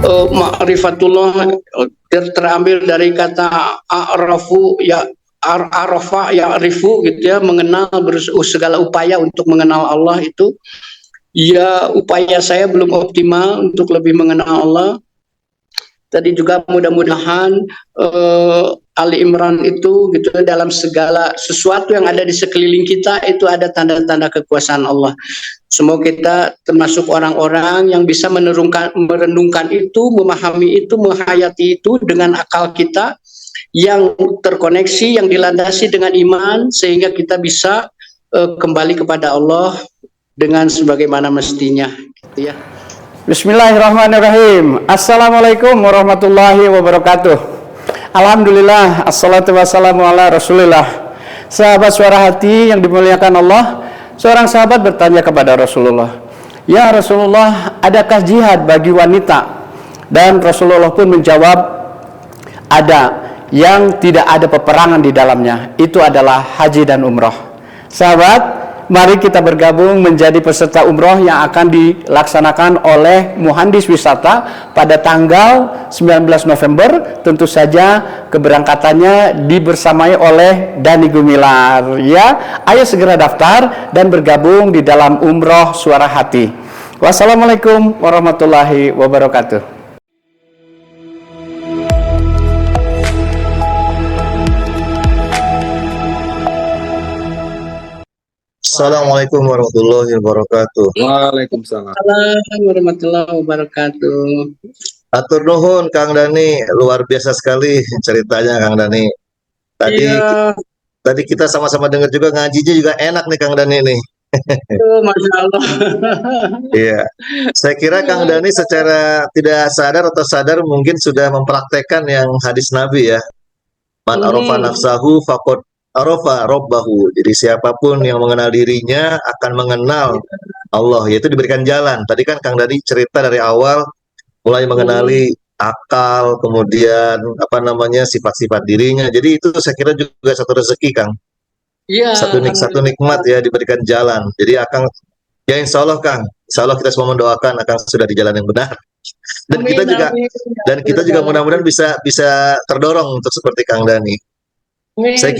Ma'rifatullah terambil dari kata arafu ya, arafa ya rifu gitu ya, mengenal, segala upaya untuk mengenal Allah itu. Ya, upaya saya belum optimal untuk lebih mengenal Allah. Tadi juga mudah-mudahan Ali Imran itu gitu, dalam segala sesuatu yang ada di sekeliling kita itu ada tanda-tanda kekuasaan Allah. Semoga kita termasuk orang-orang yang bisa merenungkan itu, memahami itu, menghayati itu dengan akal kita yang terkoneksi, yang dilandasi dengan iman, sehingga kita bisa kembali kepada Allah dengan sebagaimana mestinya, gitu ya. Bismillahirrahmanirrahim. Assalamualaikum warahmatullahi wabarakatuh. Alhamdulillah, assalatu wassalamu ala rasulillah. Sahabat Suara Hati yang dimuliakan Allah, seorang sahabat bertanya kepada Rasulullah, "Ya Rasulullah, adakah jihad bagi wanita?" Dan Rasulullah pun menjawab, "Ada, yang tidak ada peperangan di dalamnya, itu adalah haji dan umroh." Sahabat, mari kita bergabung menjadi peserta umroh yang akan dilaksanakan oleh Muhandis Wisata pada tanggal 19 November. Tentu saja keberangkatannya dibersamai oleh Dani Gumilar. Ya, ayo segera daftar dan bergabung di dalam umroh Suara Hati. Wassalamualaikum warahmatullahi wabarakatuh. Assalamualaikum warahmatullahi wabarakatuh. Waalaikumsalam. Assalamualaikum warahmatullahi wabarakatuh. Atur nuhun Kang Dani, luar biasa sekali ceritanya Kang Dani. Tadi kita sama-sama dengar juga, ngajinya juga enak nih Kang Dani nih. Masya Allah. Iya, saya kira Kang Dani secara tidak sadar atau sadar mungkin sudah mempraktekkan yang hadis Nabi ya. Man arofa nafsahu faqad arofa robbahu. Jadi siapapun yang mengenal dirinya akan mengenal Allah, yaitu diberikan jalan. Tadi kan Kang Dani cerita dari awal mulai mengenali akal, kemudian apa namanya sifat-sifat dirinya. Jadi itu saya kira juga satu rezeki Kang. Iya. Satu nikmat ya, diberikan jalan. Jadi akan ya insya Allah Kang, insya Allah kita semua mendoakan akan sudah di jalan yang benar. Dan Amin, kita juga amin. dan kita juga mudah-mudahan bisa terdorong untuk seperti Kang Dani. Amin, Saya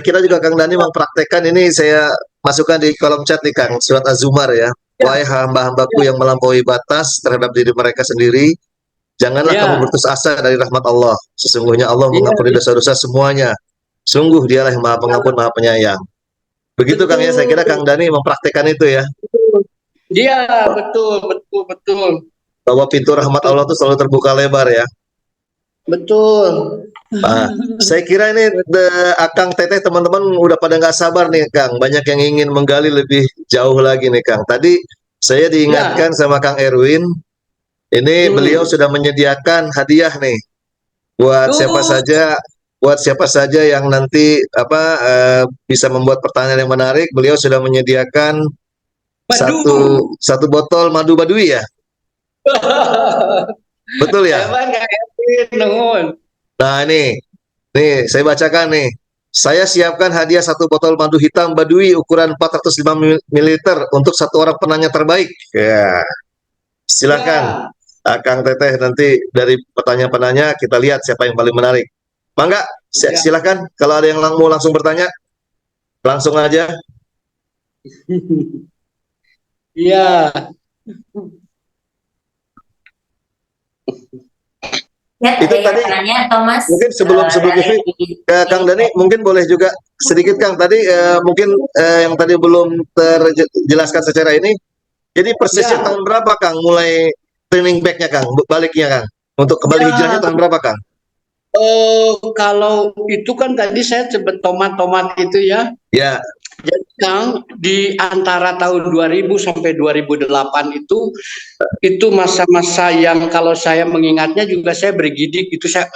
kira juga Kang Dani mempraktekkan ini, saya masukkan di kolom chat nih Kang, surat Az-Zumar ya. Wahai hamba-hambaku yang melampaui batas terhadap diri mereka sendiri, janganlah kamu berputus asa dari rahmat Allah. Sesungguhnya Allah mengampuni dosa-dosa semuanya. Sungguh dialah yang maha pengampun, maha penyayang. Begitu Kang ya, saya kira Kang Dani mempraktekkan itu ya. Iya, betul. Bahwa pintu rahmat Allah itu selalu terbuka lebar ya. Betul. Nah, saya kira ini Akang Teteh teman-teman udah pada nggak sabar nih Kang, banyak yang ingin menggali lebih jauh lagi nih Kang. Tadi saya diingatkan sama Kang Erwin, ini beliau sudah menyediakan hadiah nih buat siapa saja yang nanti bisa membuat pertanyaan yang menarik. Beliau sudah menyediakan satu botol madu badui ya. Betul ya? Nah nih saya bacakan nih. Saya siapkan hadiah satu botol madu hitam badui ukuran 405 ml untuk satu orang penanya terbaik. Ya, silakan Akang Teteh, nanti dari pertanyaan-penanya kita lihat siapa yang paling menarik. Mangga, silakan kalau ada yang mau langsung bertanya, langsung aja. Iya. Ya, itu tadi pertanyaan Thomas. Mungkin sebelum itu Kang Dani mungkin boleh juga sedikit Kang tadi mungkin yang tadi belum terjelaskan secara ini. Jadi persisnya tahun berapa Kang mulai training back-nya Kang, baliknya Kang? Untuk kembali hijrahnya tahun berapa Kang? Kalau itu kan tadi saya sebut tomat itu ya. Ya. Jadi Kang, di antara tahun 2000 sampai 2008 itu masa-masa yang kalau saya mengingatnya juga saya bergidik itu, saya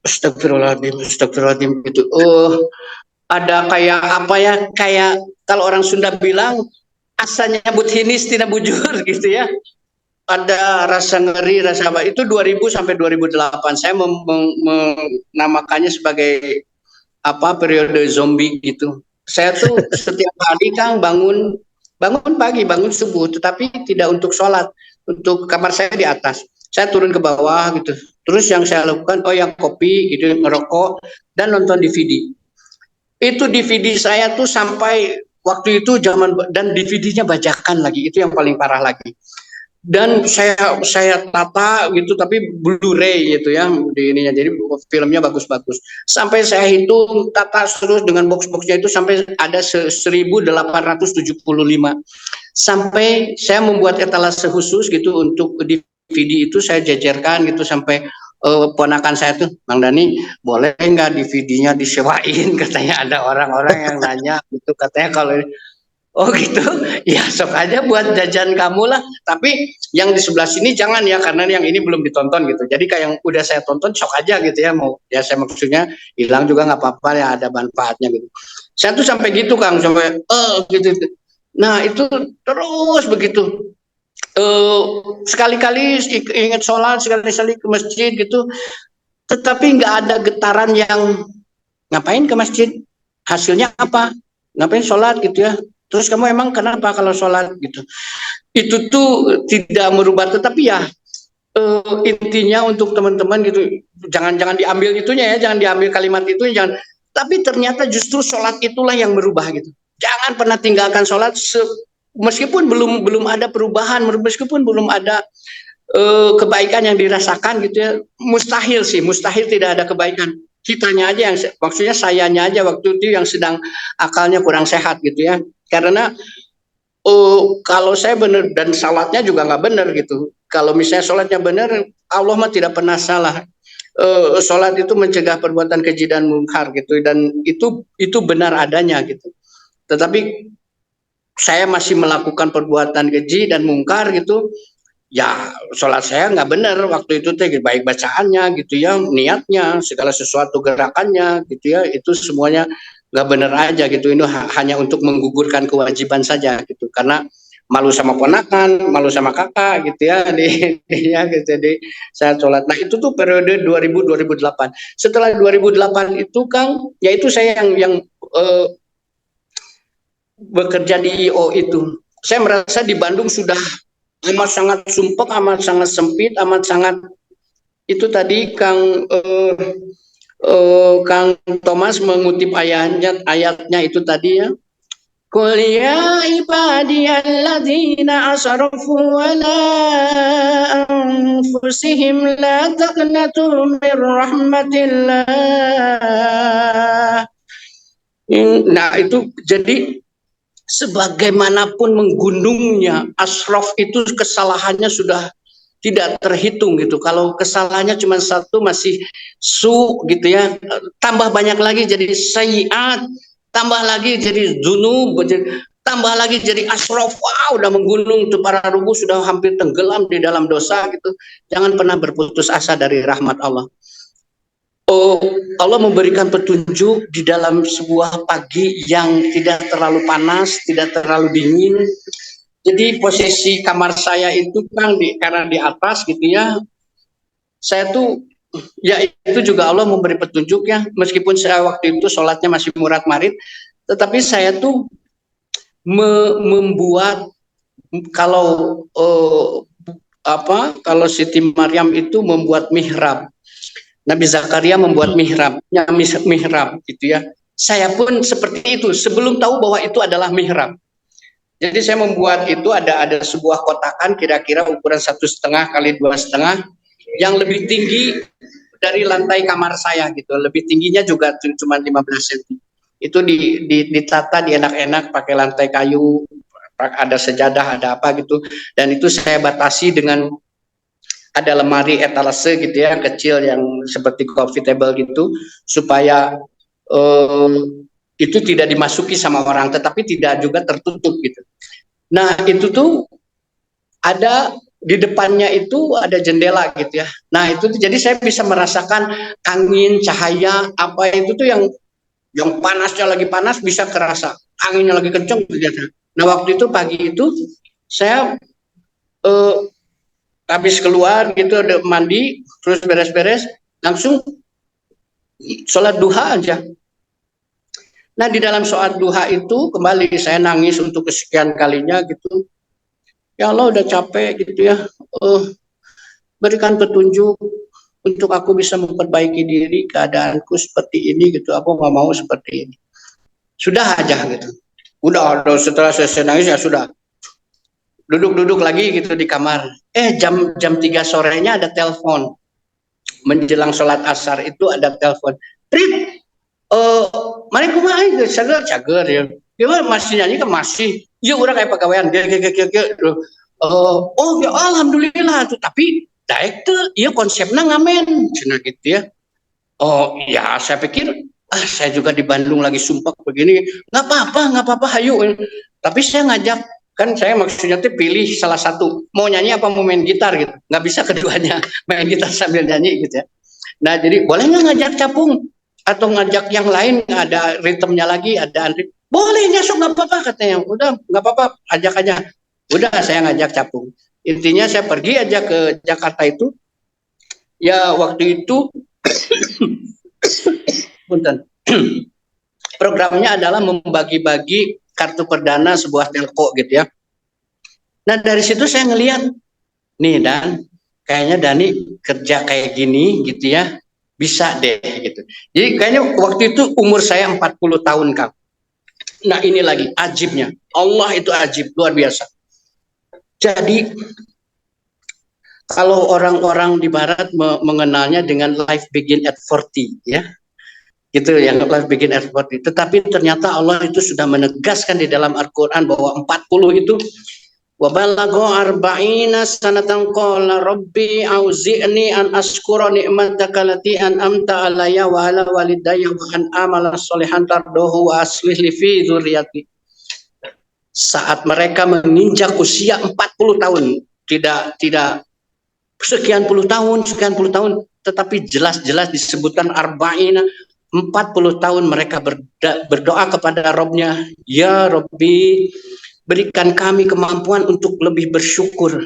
astagfirullahaladzim gitu. Ada kayak apa ya, kayak kalau orang Sunda bilang asanya nyebut hinis tidak bujur gitu ya. Ada rasa ngeri, rasa apa, itu 2000 sampai 2008 saya menamakannya sebagai periode zombie gitu. Saya tuh setiap hari Kang bangun pagi, bangun subuh, tetapi tidak untuk sholat, untuk kamar saya di atas. Saya turun ke bawah gitu. Terus yang saya lakukan, oh yang kopi gitu, ngerokok dan nonton DVD. Itu DVD saya tuh sampai waktu itu zaman, dan DVD-nya bajakan lagi, itu yang paling parah lagi. Dan saya tata gitu, tapi Blu-ray gitu ya di ininya, jadi filmnya bagus-bagus. Sampai saya hitung tata terus dengan box-boxnya itu sampai ada 1875. Sampai saya membuat etalase khusus gitu untuk DVD itu, saya jajarkan gitu sampai ponakan saya tuh, Bang Dani boleh nggak DVD-nya disewain, katanya ada orang-orang yang nanya gitu, katanya kalau oh gitu, ya sok aja buat jajan kamu lah. Tapi yang di sebelah sini jangan ya, karena yang ini belum ditonton gitu. Jadi kayak yang udah saya tonton sok aja gitu ya, mau ya saya maksudnya hilang juga nggak apa-apa ya, ada manfaatnya gitu. Saya tuh sampai gitu Kang, sampai gitu. Nah itu terus begitu. Sekali-kali ingat sholat, sekali-kali ke masjid gitu. Tetapi nggak ada getaran yang ngapain ke masjid, hasilnya apa, ngapain sholat gitu ya. Terus kamu emang kenapa kalau sholat gitu? Itu tuh tidak merubah, tetapi ya intinya untuk teman-teman gitu, jangan diambil itunya ya, jangan diambil kalimat itu, jangan. Tapi ternyata justru sholat itulah yang merubah gitu. Jangan pernah tinggalkan sholat, meskipun belum ada perubahan, meskipun belum ada kebaikan yang dirasakan gitu ya. Mustahil sih, mustahil tidak ada kebaikan. Kitanya aja yang, maksudnya sayanya aja waktu itu yang sedang akalnya kurang sehat gitu ya. Karena kalau saya benar dan salatnya juga nggak benar gitu. Kalau misalnya sholatnya benar, Allah mah tidak pernah salah. Sholat itu mencegah perbuatan keji dan mungkar gitu, dan itu benar adanya gitu. Tetapi saya masih melakukan perbuatan keji dan mungkar gitu, ya sholat saya nggak benar waktu itu teh, baik bacaannya gitu ya, niatnya, segala sesuatu gerakannya gitu ya, itu semuanya nggak benar aja gitu. Ini hanya untuk menggugurkan kewajiban saja gitu, karena malu sama ponakan, malu sama kakak gitu ya, ya gitu. Jadi saya sholat. Nah itu tuh periode 2000-2008. Setelah 2008 itu Kang, yaitu saya yang bekerja di IO itu, saya merasa di Bandung sudah amat sangat sumpek, amat sangat sempit, amat sangat itu tadi Kang Thomas mengutip ayatnya itu tadi ya. Qul ya ibadiyalladzina asrafu ala anfusihim la taqnatu min rahmatillah. Nah itu jadi sebagaimanapun menggundungnya, asraf itu kesalahannya sudah tidak terhitung gitu. Kalau kesalahannya cuma satu masih gitu ya, tambah banyak lagi jadi sayiat, tambah lagi jadi dzunub, tambah lagi jadi asraf. Wah, udah menggunung tuh, para rubuh sudah hampir tenggelam di dalam dosa gitu. Jangan pernah berputus asa dari rahmat Allah. Allah memberikan petunjuk di dalam sebuah pagi yang tidak terlalu panas, tidak terlalu dingin. Jadi posisi kamar saya itu kan karena di atas gitu ya. Saya tuh ya itu juga Allah memberi petunjuk ya. Meskipun saya waktu itu sholatnya masih murat-marit, tetapi saya tuh membuat kalau kalau Siti Maryam itu membuat mihrab. Nabi Zakaria membuat mihrab gitu ya. Saya pun seperti itu sebelum tahu bahwa itu adalah mihrab. Jadi saya membuat itu ada sebuah kotakan kira-kira ukuran 1,5 kali 2,5 yang lebih tinggi dari lantai kamar saya gitu. Lebih tingginya juga cuma 15 cm. Itu ditata di enak-enak pakai lantai kayu, ada sejadah, ada apa gitu. Dan itu saya batasi dengan ada lemari etalase gitu ya, kecil yang seperti coffee table gitu, supaya itu tidak dimasuki sama orang, tetapi tidak juga tertutup gitu. Nah itu tuh ada di depannya itu ada jendela gitu ya. Nah itu tuh, jadi saya bisa merasakan angin, cahaya, apa itu tuh yang panasnya lagi panas bisa kerasa, anginnya lagi kenceng gitu. Nah waktu itu pagi itu saya habis keluar gitu, ada mandi, terus beres-beres, langsung sholat duha aja. Nah di dalam sholat duha itu kembali saya nangis untuk kesekian kalinya gitu. Ya Allah udah capek gitu ya. berikan petunjuk untuk aku bisa memperbaiki diri, keadaanku seperti ini gitu, aku nggak mau seperti ini. Sudah aja gitu. Udah setelah selesai nangis ya sudah. Duduk-duduk lagi gitu di kamar. Jam 3 sorenya ada telepon. Menjelang sholat asar itu ada telepon. Rit, mari kumaha itu cager ya. Ya masih nyanyi kan masih. Ya udah kayak pegawaian. Oh ya alhamdulillah tuh, tapi daek tuh iya konsepnya ngamen cina gitu ya. Oh ya saya pikir saya juga di Bandung lagi sumpah begini, nggak apa-apa hayu. Tapi saya ngajak, kan saya maksudnya tuh pilih salah satu, mau nyanyi apa mau main gitar gitu, nggak bisa keduanya, main gitar sambil nyanyi gitu ya. Nah jadi boleh nggak ngajak capung atau ngajak yang lain, ada ritmenya lagi, ada boleh nyasuk nggak apa-apa katanya. Udah nggak apa-apa, ajak aja. Udah saya ngajak capung. Intinya saya pergi aja ke Jakarta itu. Ya waktu itu punten. Programnya adalah membagi-bagi kartu perdana sebuah telco gitu ya. Nah dari situ saya ngelihat nih, Dan kayaknya Dani kerja kayak gini gitu ya, bisa deh gitu. Jadi kayaknya waktu itu umur saya 40 tahun Kang. Nah ini lagi ajibnya, Allah itu ajib luar biasa. Jadi kalau orang-orang di barat mengenalnya dengan life begin at 40 ya. Gitu yang life begin at 40. Tetapi ternyata Allah itu sudah menegaskan di dalam Al-Qur'an bahwa 40 itu wa balagha arba'ina sanatan qala rabbi auzi'ni an askura ni'mataka allati an'amta alayya wa ala walidayya wa an amala sholihan tardahu wa aslih li fi dzurriyyati. Saat mereka menginjak usia 40 tahun, tidak sekian puluh tahun, tetapi jelas-jelas disebutkan arba'ina, 40 tahun mereka berdoa kepada Robnya, ya Robbi, berikan kami kemampuan untuk lebih bersyukur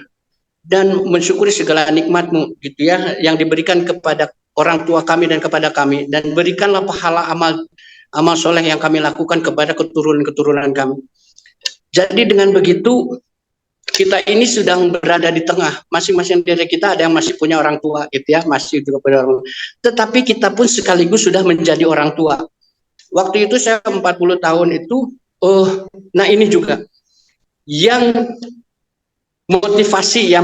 dan mensyukuri segala nikmat-Mu gitu ya, yang diberikan kepada orang tua kami dan kepada kami, dan berikanlah pahala amal soleh yang kami lakukan kepada keturunan kami. Jadi dengan begitu kita ini sedang berada di tengah, masing-masing dari kita ada yang masih punya orang tua gitu ya, masih juga punya orang tua. Tetapi kita pun sekaligus sudah menjadi orang tua. Waktu itu saya 40 tahun itu, nah ini juga yang motivasi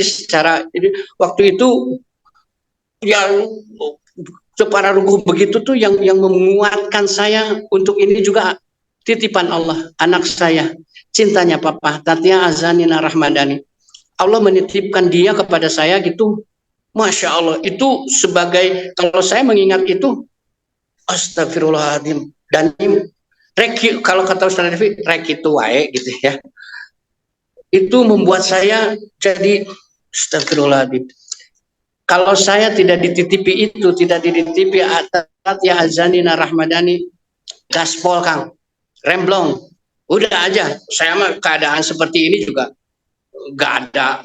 secara ini, waktu itu yang separuh begitu tuh yang menguatkan saya untuk ini juga titipan Allah, anak saya. Cintanya Papa, Tatia Azanina Rahmadani. Allah menitipkan dia kepada saya gitu. Masya Allah, itu sebagai, kalau saya mengingat itu, astagfirullahaladzim. Dan reki, kalau kata Ustaz Devi, reki itu wae gitu ya. Itu membuat saya jadi astagfirullahaladzim. Kalau saya tidak dititipi itu, tidak dititipi Tatia Azanina Rahmadani, gaspol Kang, remblong. Udah aja, saya mah keadaan seperti ini juga nggak ada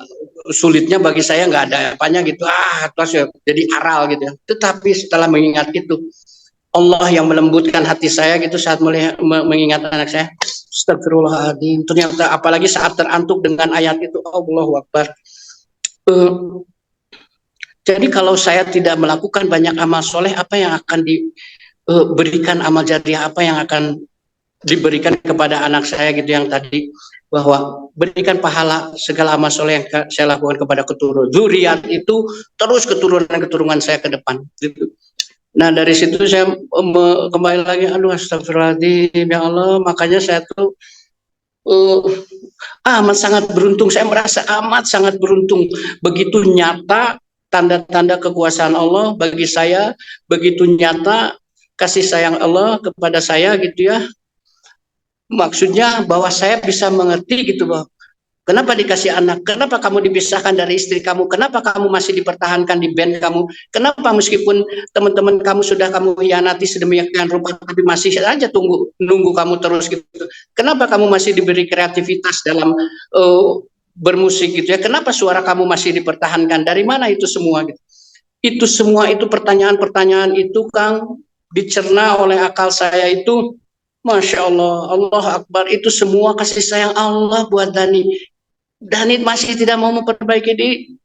sulitnya bagi saya, nggak ada apanya gitu, terus ya, jadi aral gitu ya. Tetapi setelah mengingat itu, Allah yang melembutkan hati saya gitu saat mengingat anak saya. Astagfirullahaladzim. Ternyata apalagi saat terantuk dengan ayat itu, Allahu Akbar. Jadi kalau saya tidak melakukan banyak amal soleh, apa yang akan diberikan amal jariah, apa yang akan diberikan kepada anak saya gitu, yang tadi bahwa berikan pahala segala amal soleh yang saya lakukan kepada keturunan zuriat itu, terus keturunan saya ke depan gitu. Nah dari situ saya kembali lagi, aduh astagfirullahaladzim ya Allah, makanya saya tuh amat sangat beruntung, saya merasa amat sangat beruntung, begitu nyata tanda-tanda kekuasaan Allah bagi saya, begitu nyata kasih sayang Allah kepada saya gitu ya. Maksudnya bahwa saya bisa mengerti gitu bahwa kenapa dikasih anak, kenapa kamu dipisahkan dari istri kamu, kenapa kamu masih dipertahankan di band kamu, kenapa meskipun teman-teman kamu sudah kamu hianati sedemikian rupa tapi masih aja nunggu kamu terus gitu, kenapa kamu masih diberi kreativitas dalam bermusik gitu ya, kenapa suara kamu masih dipertahankan, dari mana itu semua gitu. Itu semua itu pertanyaan-pertanyaan itu Kang dicerna oleh akal saya itu. Masya Allah, Allah Akbar, itu semua kasih sayang Allah buat Dani. Dani masih tidak mau memperbaiki diri.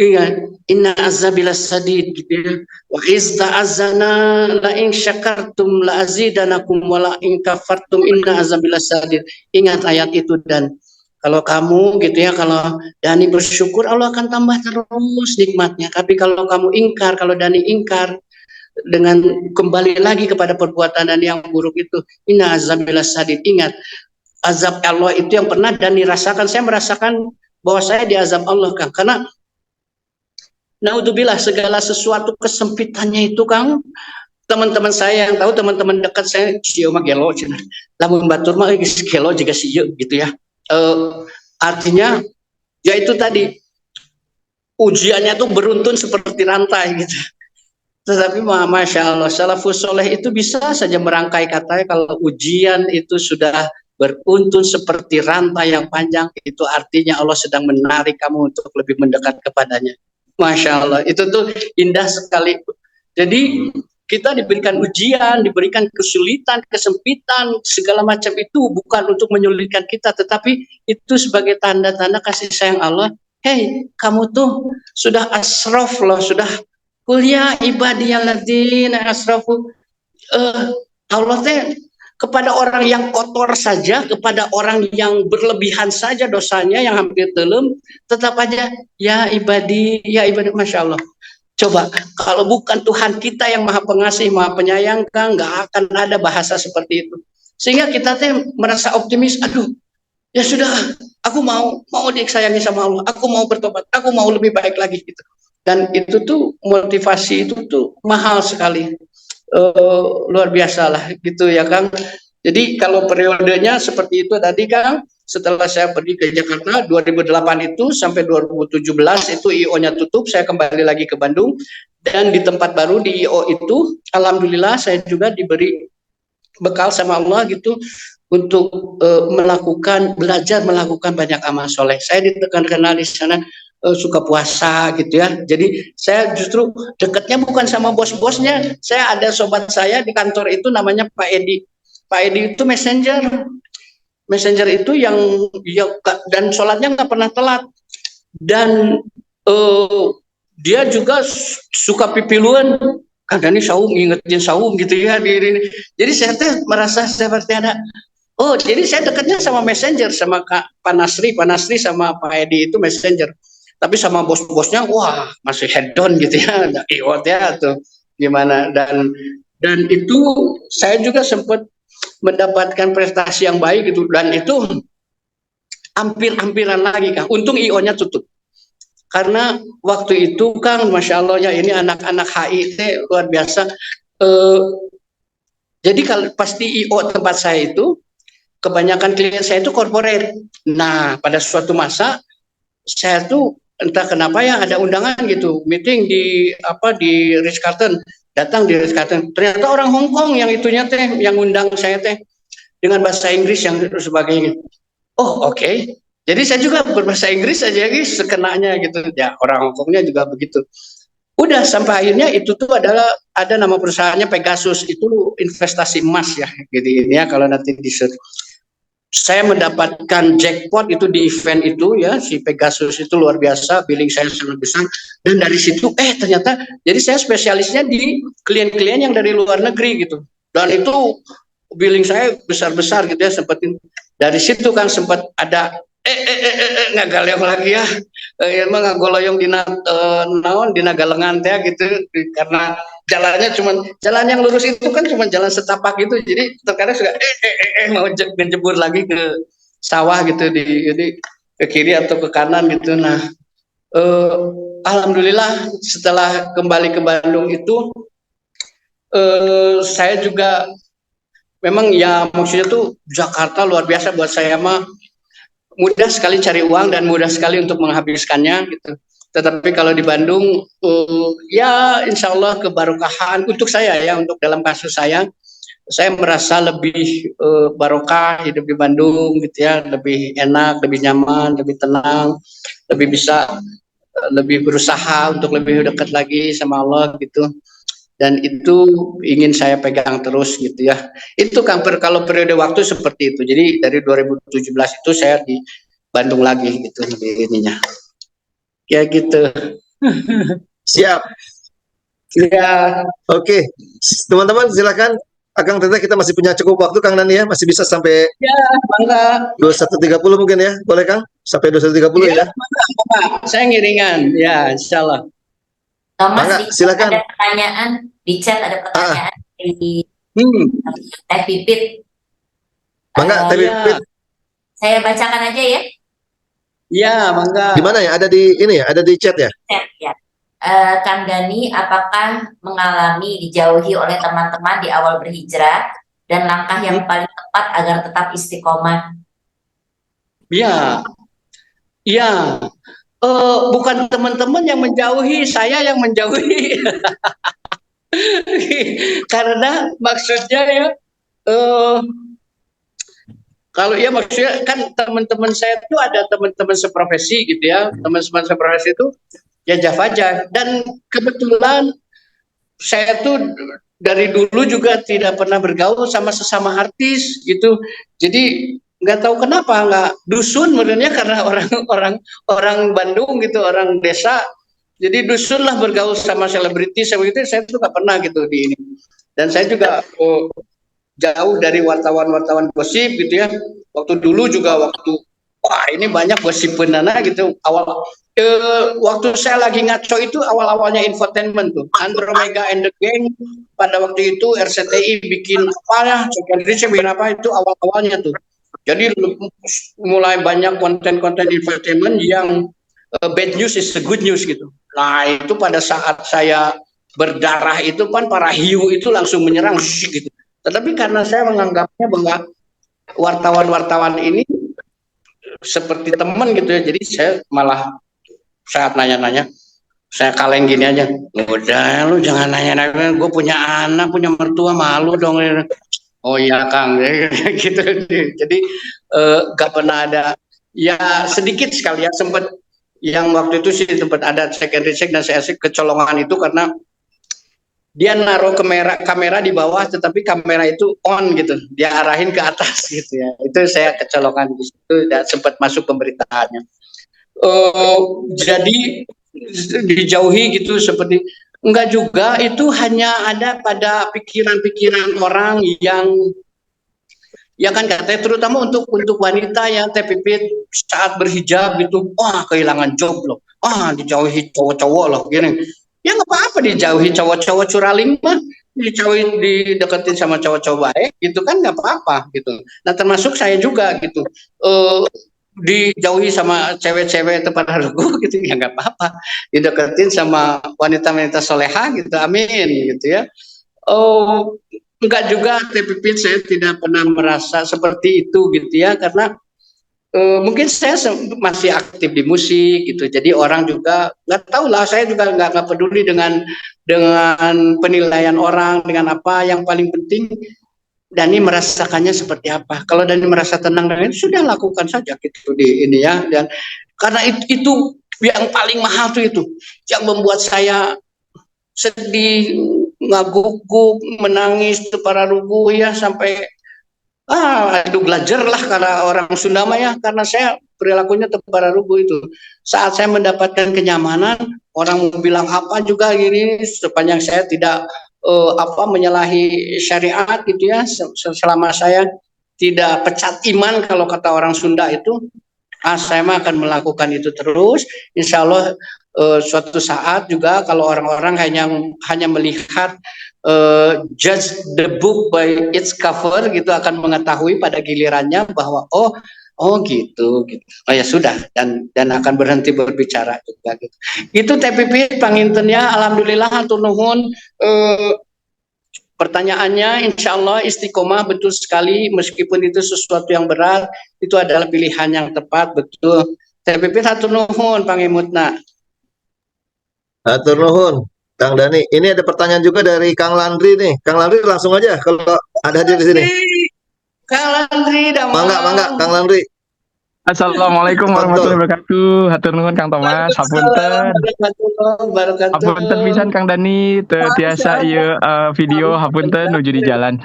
Iya, inna azabilas sadid gitu ya. Wa izda azana la in syakartum la azidanakum wa la in kafartum inna azabilas sadid. Ingat ayat itu, dan kalau kamu gitu ya, kalau Dani bersyukur Allah akan tambah terus nikmatnya. Tapi kalau kamu ingkar, kalau Dani ingkar dengan kembali lagi kepada perbuatan dan yang buruk itu, inna azabilas sadid. Ingat, azab Allah itu yang pernah Dani rasakan. Saya merasakan bahwa saya diazab Allah, Kang, karena naudzubillah segala sesuatu kesempitannya itu, Kang. Teman-teman saya yang tahu, teman-teman dekat saya, sio mah gelo cenah. Lamun batur mah geus gelo juga sieun gitu ya. Artinya ya itu tadi, ujiannya tuh beruntun seperti rantai gitu. Tetapi masya Allah, salafus soleh itu bisa saja merangkai katanya, kalau ujian itu sudah beruntun seperti rantai yang panjang, itu artinya Allah sedang menarik kamu untuk lebih mendekat kepadanya. Masya Allah, itu tuh indah sekali. Jadi kita diberikan ujian, diberikan kesulitan, kesempitan, segala macam itu bukan untuk menyulitkan kita, tetapi itu sebagai tanda-tanda kasih sayang Allah. Hei, kamu tuh sudah asraf loh, sudah kuliah ibadiyalladzina asrafu. Allah teh kepada orang yang kotor saja, kepada orang yang berlebihan saja dosanya, yang hampir telem, tetap aja ya ibadi, masya Allah. Coba kalau bukan Tuhan kita yang maha pengasih, maha penyayang, kan nggak akan ada bahasa seperti itu. Sehingga kita teh merasa optimis, aduh ya sudah, aku mau disayangi sama Allah, aku mau bertobat, aku mau lebih baik lagi gitu. Dan itu tuh motivasi itu tuh mahal sekali. Luar biasa lah gitu ya, Kang. Jadi kalau periodenya seperti itu tadi, Kang, setelah saya pergi ke Jakarta 2008 itu sampai 2017 itu IO-nya tutup, saya kembali lagi ke Bandung, dan di tempat baru di IO itu alhamdulillah saya juga diberi bekal sama Allah gitu untuk belajar melakukan banyak amal soleh. Saya kenal di sana suka puasa gitu ya. Jadi saya justru dekatnya bukan sama bos-bosnya. Saya ada sobat saya di kantor itu namanya Pak Edi. Pak Edi itu messenger itu yang ya, dan sholatnya nggak pernah telat. Dan dia juga suka pipiluan. Kadang ini saum, ingetin saum gitu ya. Jadi saya tuh merasa seperti ada, oh jadi saya dekatnya sama messenger, sama Pak Nasri sama Pak Edi itu messenger. Tapi sama bos-bosnya, wah masih head down gitu ya, iot ya atau gimana. Dan itu saya juga sempat mendapatkan prestasi yang baik gitu, dan itu hampir-hampiran lagi, Kang. Untung IO-nya tutup. Karena waktu itu, Kang, masya Allah ya, ini anak-anak HI luar biasa. Jadi kalau pasti IO tempat saya itu, kebanyakan klien saya itu corporate. Nah, pada suatu masa saya tuh entah kenapa ya ada undangan gitu, meeting di Ritz Carlton, datang di Ritz Carlton, ternyata orang Hong Kong yang itunya teh, yang undang saya teh dengan bahasa Inggris yang sebagainya. Oh oke. Jadi saya juga berbahasa Inggris aja guys, sekenanya gitu ya, orang Hong Kongnya juga begitu. Udah sampai akhirnya itu tuh adalah ada nama perusahaannya Pegasus, itu investasi emas ya gitu ya, kalau nanti di search. Saya mendapatkan jackpot itu di event itu ya, si Pegasus itu luar biasa, billing saya sangat besar, dan dari situ ternyata jadi saya spesialisnya di klien-klien yang dari luar negeri gitu, dan itu billing saya besar-besar gitu ya. Seperti dari situ kan sempat ada ngagaloyong lagi ya, emang ngagoloyong di nagalengan teh gitu, karena jalan yang lurus itu kan cuma jalan setapak gitu, jadi terkadang suka mau ngejebur lagi ke sawah gitu, ke kiri atau ke kanan gitu. Nah alhamdulillah setelah kembali ke Bandung itu saya juga memang ya, maksudnya tuh Jakarta luar biasa buat saya mah, mudah sekali cari uang dan mudah sekali untuk menghabiskannya gitu. Tetapi kalau di Bandung ya insya Allah kebarokahan untuk saya ya, untuk dalam kasus saya merasa lebih barokah hidup di Bandung gitu ya, lebih enak, lebih nyaman, lebih tenang, lebih bisa lebih berusaha untuk lebih dekat lagi sama Allah gitu. Dan itu ingin saya pegang terus gitu ya. Itu kan kalau periode waktu seperti itu. Jadi dari 2017 itu saya di Bandung lagi gitu ininya. Ya gitu. Siap. Ya, Oke, teman-teman silakan. Akang Teteh, kita masih punya cukup waktu Kang Dani ya, masih bisa sampai ya, bangga. 21.30 mungkin ya, boleh Kang? Sampai 21.30 Ya, ya. Pak. Saya ngiringan. Ya, insya Allah. Thomas, Mangga, di chat silakan. ada pertanyaan, di chat ada pertanyaan dari Hmm. Teh Pipit. Mangga, Teh Iya. Pipit. Saya bacakan aja ya. Ya, bangga. Di mana ya? Ada di ini ya? Ada di chat ya? Chat ya. Kang Dani, apakah mengalami dijauhi oleh teman-teman di awal berhijrah dan langkah yang paling tepat agar tetap istiqomah? Ya, ya. Bukan teman-teman yang menjauhi, saya yang menjauhi. Karena maksudnya ya, kalau ya maksudnya kan teman-teman saya itu ada teman-teman seprofesi gitu ya, teman-teman seprofesi itu ya Java. Dan kebetulan saya tuh dari dulu juga tidak pernah bergaul sama sesama artis gitu. Jadi nggak tahu kenapa nggak dusun sebenarnya karena orang Bandung gitu, orang desa. Jadi dusun lah bergaul sama selebriti sama gitu. Saya tuh nggak pernah gitu di ini. Dan saya juga jauh dari wartawan-wartawan gosip gitu ya. Waktu dulu juga wah ini banyak gosip penana gitu. Waktu saya lagi ngaco itu awal-awalnya infotainment tuh. Andromeda and the Gang pada waktu itu RCTI bikin apa ya, saya bikin apa itu awal-awalnya tuh. Jadi mulai banyak konten-konten infotainment yang bad news is the good news gitu. Nah itu pada saat saya berdarah itu kan para hiu itu langsung menyerang gitu. Tetapi karena saya menganggapnya bahwa wartawan-wartawan ini seperti teman gitu ya, jadi saya malah saat nanya-nanya, saya kaleng gini aja, udah lu jangan nanya-nanya, gue punya anak, punya mertua, malu dong. Oh iya Kang, gitu. Jadi gak pernah ada, ya sedikit sekali ya sempat, yang waktu itu sih sempat ada secondary check dan saya kecolongan itu karena dia naruh kamera di bawah tetapi kamera itu on gitu, dia arahin ke atas gitu ya, itu saya kecolongan di situ dan sempat masuk pemberitaannya. Jadi dijauhi gitu seperti enggak juga, itu hanya ada pada pikiran-pikiran orang yang ya kan katanya terutama untuk wanita yang Teh Pipit saat berhijab gitu, wah kehilangan job loh, dijauhi cowok-cowok loh gini. Ya nggak apa-apa dijauhi cowok-cowok curaling mah, dijauhi dideketin sama cowok-cowok baik gitu kan nggak apa-apa gitu. Nah termasuk saya juga gitu, dijauhi sama cewek-cewek tempat harugu gitu ya nggak apa-apa, dideketin sama wanita-wanita soleha gitu, amin gitu ya. Enggak juga Teh Pipit, saya tidak pernah merasa seperti itu gitu ya, karena mungkin saya masih aktif di musik gitu, jadi orang juga nggak tahu lah, saya juga nggak peduli dengan penilaian orang, dengan apa, yang paling penting Dani merasakannya seperti apa. Kalau Dani merasa tenang dengan itu, sudah lakukan saja gitu di ini ya, dan karena itu yang paling mahal tuh itu, yang membuat saya sedih, ngaguk-guk, menangis tuh para rugu ya, sampai aduh belajar lah karena orang Sunda mah ya, karena saya perilakunya para rugu itu. Saat saya mendapatkan kenyamanan, orang mau bilang apa juga gini, sepanjang saya tidak menyalahi syariat gitu ya, selama saya tidak pecat iman kalau kata orang Sunda itu, saya mah akan melakukan itu terus. Insya Allah suatu saat juga kalau orang-orang hanya melihat judge the book by its cover gitu, akan mengetahui pada gilirannya bahwa oh gitu. Oh ya sudah, dan akan berhenti berbicara juga gitu. Itu Teh Pipit pangintennya, alhamdulillah hatur nuhun. Pertanyaannya insya Allah istiqomah betul sekali, meskipun itu sesuatu yang berat, itu adalah pilihan yang tepat, betul. Teh Pipit hatur nuhun pangimutna. Hatur nuhun, Kang Dani. Ini ada pertanyaan juga dari Kang Landri nih. Kang Landri langsung aja kalau ada hadir di sini. Kang Landri, mangga, Kang Landri. Assalamualaikum warahmatullahi wabarakatuh. Hatur nuhun Kang Thomas, hapunten. Hapunten pisan Kang Dani, teu tiasa ieu video hapunten nuju di jalan.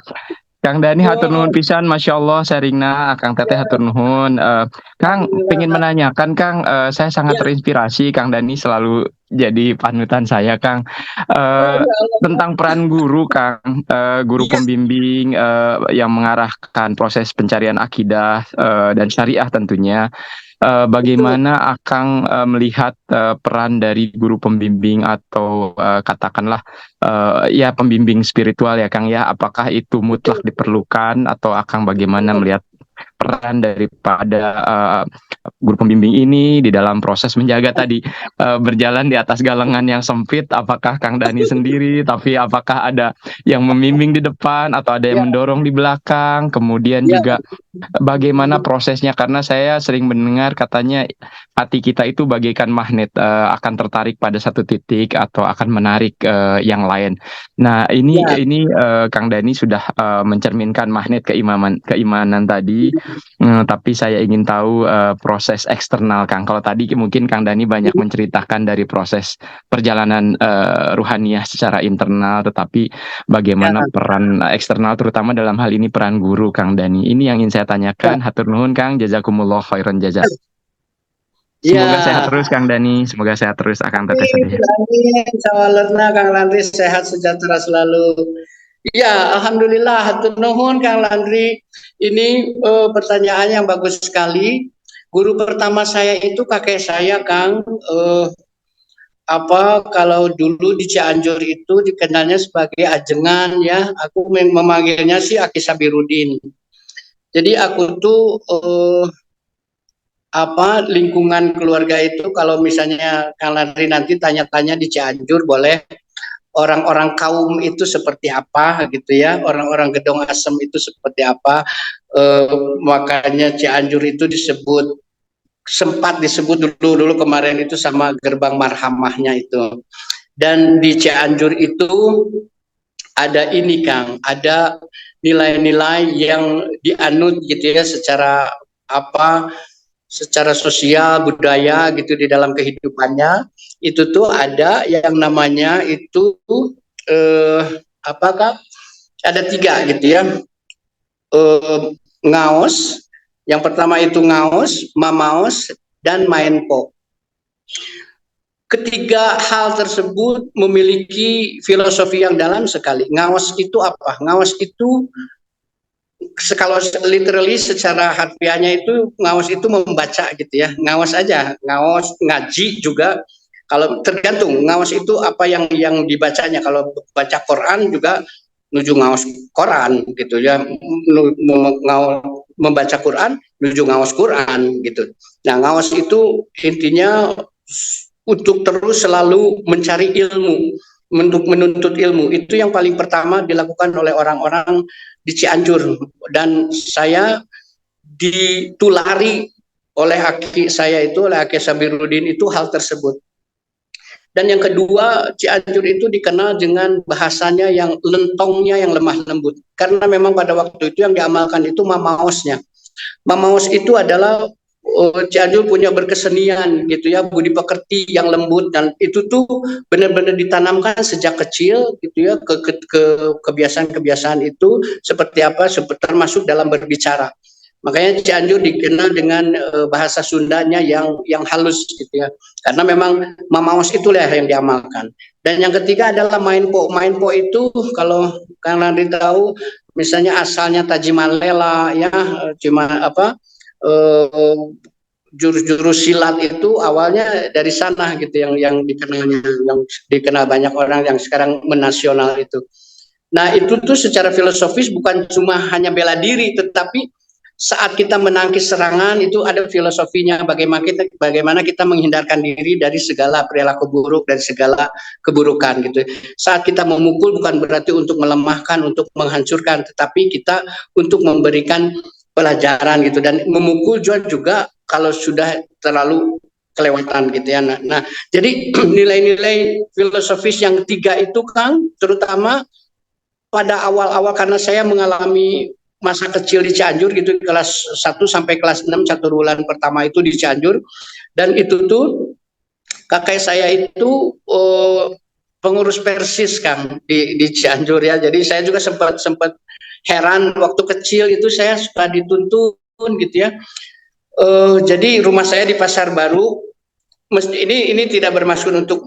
Kang Dani hatur nuhun pisan, Masya Allah sharingna, Kang Teteh hatur nuhun. Kang, pengen menanyakan Kang, saya sangat terinspirasi, Kang Dani selalu jadi panutan saya, Kang. Tentang peran guru, Kang, guru pembimbing yang mengarahkan proses pencarian akidah dan syariah tentunya. Bagaimana Akang melihat peran dari guru pembimbing atau katakanlah ya pembimbing spiritual ya Kang ya, apakah itu mutlak diperlukan atau Akang bagaimana melihat peran daripada guru pembimbing ini di dalam proses menjaga tadi berjalan di atas galengan yang sempit, apakah Kang Dani sendiri, tapi apakah ada yang membimbing di depan atau ada yang mendorong di belakang, kemudian juga bagaimana prosesnya, karena saya sering mendengar katanya hati kita itu bagaikan magnet, akan tertarik pada satu titik atau akan menarik yang lain. Nah, ini Kang Dani sudah mencerminkan magnet keimanan tadi, tapi saya ingin tahu proses eksternal Kang. Kalau tadi mungkin Kang Dani banyak menceritakan dari proses perjalanan ruhaniyah secara internal, tetapi bagaimana peran eksternal terutama dalam hal ini peran guru Kang Dani. Ini yang ingin saya tanyakan. Hatur nuhun Kang, jazakumullah khairan jazak. Semoga sehat terus Kang Dani, semoga sehat terus Akang Teteh sedih. Sawalatna Kang Landri sehat sejahtera selalu. Ya, alhamdulillah hatur nuhun Kang Landri. Ini pertanyaan yang bagus sekali. Guru pertama saya itu kakek saya Kang. Kalau dulu di Cianjur itu dikenalnya sebagai Ajengan ya. Aku memanggilnya sih Aki Sabirudin. Jadi aku tuh lingkungan keluarga itu kalau misalnya Kang Landri nanti tanya-tanya di Cianjur boleh, orang-orang kaum itu seperti apa gitu ya, orang-orang Gedong Asem itu seperti apa, makanya Cianjur itu sempat disebut dulu kemarin itu sama gerbang marhamahnya itu. Dan di Cianjur itu ada ini Kang, ada nilai-nilai yang dianut gitu ya secara sosial budaya gitu di dalam kehidupannya. Itu tuh ada yang namanya itu ada 3 gitu ya, ngaos. Yang pertama itu ngaos, mamaos, dan mainpo. Ketiga hal tersebut memiliki filosofi yang dalam sekali. Ngaos itu apa? Ngaos itu kalau literally secara harfiahnya itu ngaos itu membaca gitu ya. Ngaos aja, ngaos ngaji juga. Kalau tergantung ngaos itu apa yang dibacanya. Kalau baca Quran juga nuju ngaos Quran gitu ya. Membaca Quran nuju ngaos Quran gitu. Nah, ngaos itu intinya untuk terus selalu mencari ilmu, untuk menuntut ilmu. Itu yang paling pertama dilakukan oleh orang-orang di Cianjur, dan saya ditulari oleh Aki saya itu, oleh Aki Sabirudin itu hal tersebut. Dan yang kedua, Cianjur itu dikenal dengan bahasanya yang lentongnya, yang lemah lembut. Karena memang pada waktu itu yang diamalkan itu mamaosnya. Mamaos itu adalah Cianjur punya berkesenian gitu ya, budi pekerti yang lembut, dan itu tuh benar-benar ditanamkan sejak kecil gitu ya, ke kebiasaan-kebiasaan itu seperti apa, termasuk dalam berbicara. Makanya Cianjur dikenal dengan bahasa Sundanya yang halus gitu ya, karena memang mamaos itulah yang diamalkan. Dan yang ketiga adalah mainpo. Mainpo itu kalau Kang Landri tahu, misalnya asalnya Tajimalela ya, cuma jurus-jurus silat itu awalnya dari sana gitu, yang dikenal banyak orang yang sekarang menasional itu. Nah, itu tuh secara filosofis bukan cuma hanya bela diri, tetapi saat kita menangkis serangan itu ada filosofinya, bagaimana kita menghindarkan diri dari segala perilaku buruk dan segala keburukan gitu. Saat kita memukul bukan berarti untuk melemahkan, untuk menghancurkan, tetapi kita untuk memberikan pelajaran gitu, dan memukul juga kalau sudah terlalu kelewatan gitu ya. Nah, jadi nilai-nilai filosofis yang 3 itu Kang, terutama pada awal-awal, karena saya mengalami masa kecil di Cianjur gitu, kelas 1 sampai kelas 6 1 bulan pertama itu di Cianjur, dan itu tuh kakek saya itu pengurus Persis Kang di Cianjur ya. Jadi saya juga sempat heran waktu kecil itu saya suka dituntun gitu ya. Jadi rumah saya di Pasar Baru. Ini tidak bermaksud untuk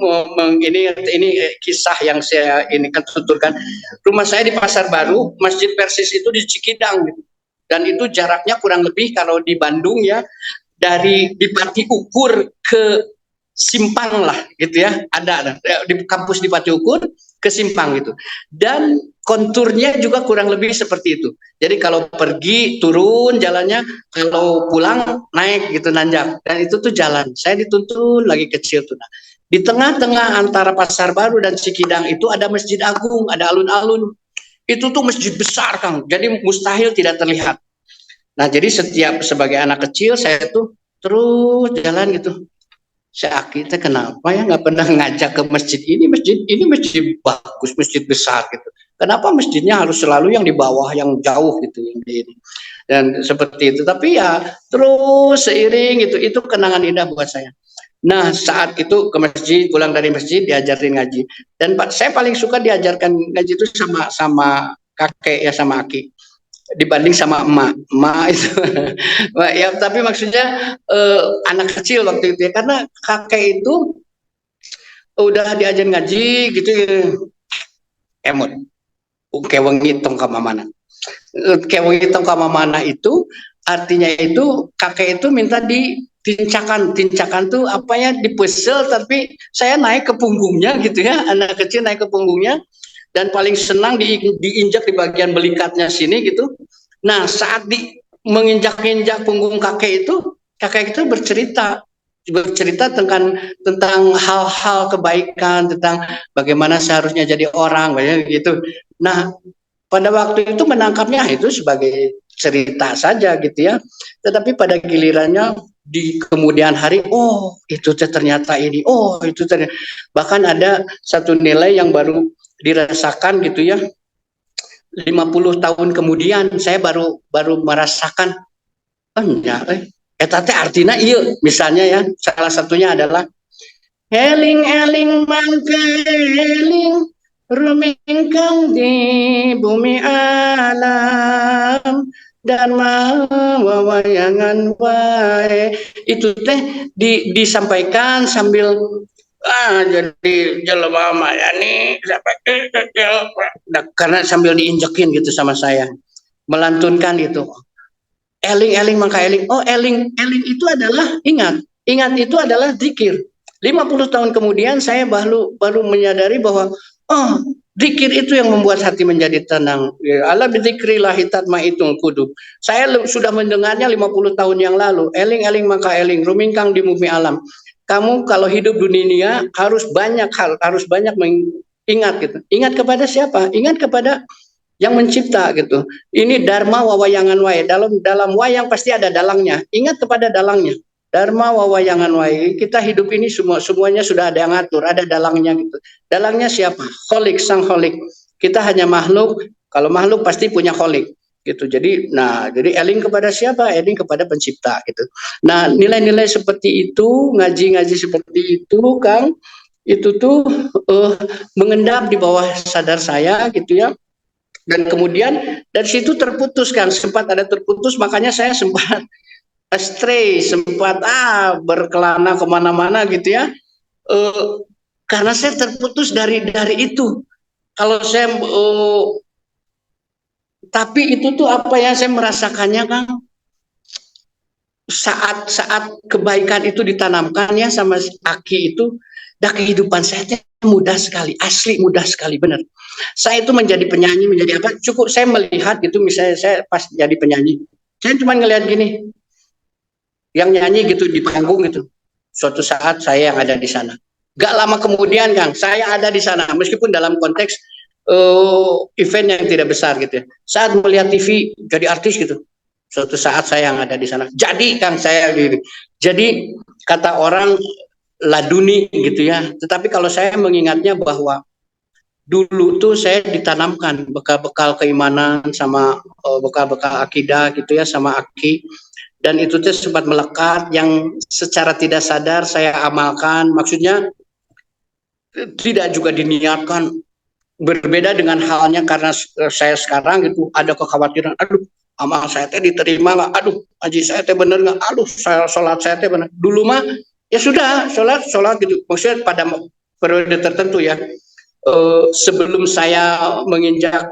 ini kisah yang saya ini kan tuturkan. Rumah saya di Pasar Baru, Masjid Persis itu di Cikidang gitu. Dan itu jaraknya kurang lebih kalau di Bandung ya dari di Pati Ukur ke Simpang lah gitu ya, ada di kampus di Pati Ukur ke Simpang gitu, dan konturnya juga kurang lebih seperti itu. Jadi kalau pergi turun jalannya, kalau pulang naik gitu nanjak, dan itu tuh jalan saya dituntun lagi kecil tuh. Nah, di tengah-tengah antara Pasar Baru dan Cikidang itu ada Masjid Agung, ada alun-alun. Itu tuh masjid besar Kang, jadi mustahil tidak terlihat. Nah jadi setiap sebagai anak kecil saya tuh terus jalan gitu. Kita kenapa ya nggak pernah ngajak ke masjid ini masjid bagus, masjid besar gitu. Kenapa masjidnya harus selalu yang di bawah, yang jauh gitu, yang di ini. Dan seperti itu. Tapi ya terus seiring itu kenangan indah buat saya. Nah saat itu ke masjid, pulang dari masjid diajarin ngaji. Dan saya paling suka diajarkan ngaji itu sama kakek ya, sama aki, dibanding sama emak itu. Ya tapi maksudnya anak kecil waktu itu ya, karena kakek itu udah diajar ngaji gitu, emot kewengi tong kamamana, kewengi tong kamamana itu artinya itu kakek itu minta tincakan tuh apa ya, dipesel, tapi saya naik ke punggungnya gitu ya, anak kecil naik ke punggungnya dan paling senang diinjak di bagian belikatnya sini gitu. Nah saat menginjak-injak punggung kakek itu bercerita tentang hal-hal kebaikan, tentang bagaimana seharusnya jadi orang gitu. Nah pada waktu itu menangkapnya itu sebagai cerita saja gitu ya, tetapi pada gilirannya di kemudian hari, oh itu ternyata ini, oh itu ternyata, bahkan ada satu nilai yang baru dirasakan gitu ya, 50 tahun kemudian saya baru merasakan, eta teh artinya iya, misalnya ya, salah satunya adalah eling-eling mangke eling rumingkang di bumi alam dan wawayangan wae. Itu teh disampaikan sambil jadi jelema mayani karena sambil diinjekin gitu sama saya, melantunkan itu eling-eling mangka eling. Oh eling itu adalah ingat itu adalah zikir. 50 tahun kemudian saya baru menyadari bahwa oh zikir itu yang membuat hati menjadi tenang. Ala bidzikrillah tatmainnul qulub. Saya sudah mendengarnya 50 tahun yang lalu. Eling-eling mangka eling rumingkang di bumi alam. Kamu kalau hidup dunia harus banyak mengingat gitu. Ingat kepada siapa? Ingat kepada yang mencipta gitu. Ini dharma wawayangan wae. Dalam wayang pasti ada dalangnya. Ingat kepada dalangnya. Dharma wawayangan wae. Kita hidup ini semuanya sudah ada yang ngatur, ada dalangnya gitu. Dalangnya siapa? Kholik, sang kholik. Kita hanya makhluk. Kalau makhluk pasti punya kholik gitu. Jadi eling kepada siapa? Eling kepada pencipta gitu. Nah, nilai-nilai seperti itu, ngaji-ngaji seperti itu, Kang, itu tuh mengendap di bawah sadar saya gitu ya. Dan kemudian dari situ terputus, Kang, sempat ada terputus, makanya saya sempat astray, sempat berkelana kemana-mana gitu ya. Karena saya terputus dari itu. Kalau saya tapi itu tuh apa yang saya merasakannya, Kang, saat kebaikan itu ditanamkan ya sama aki itu, dah kehidupan saya mudah sekali, asli mudah sekali, benar. Saya itu menjadi penyanyi, menjadi apa, cukup saya melihat gitu, misalnya saya pas jadi penyanyi, saya cuma ngelihat gini, yang nyanyi gitu di panggung gitu, suatu saat saya yang ada di sana. Gak lama kemudian, Kang, saya ada di sana, meskipun dalam konteks event yang tidak besar gitu ya. Saat melihat TV jadi artis gitu, suatu saat saya yang ada di sana. Jadi Kang saya gitu. Jadi kata orang laduni gitu ya. Tetapi kalau saya mengingatnya bahwa dulu tuh saya ditanamkan bekal-bekal keimanan sama bekal-bekal akidah gitu ya, sama aki, dan itu tuh sempat melekat yang secara tidak sadar saya amalkan. Maksudnya tidak juga diniatkan berbeda dengan halnya karena saya sekarang gitu ada kekhawatiran, aduh amal saya teh diterima nggak, aduh haji saya teh bener nggak, aduh saya sholat saya teh bener. Dulu mah ya sudah sholat gitu, maksudnya pada periode tertentu ya, sebelum saya menginjak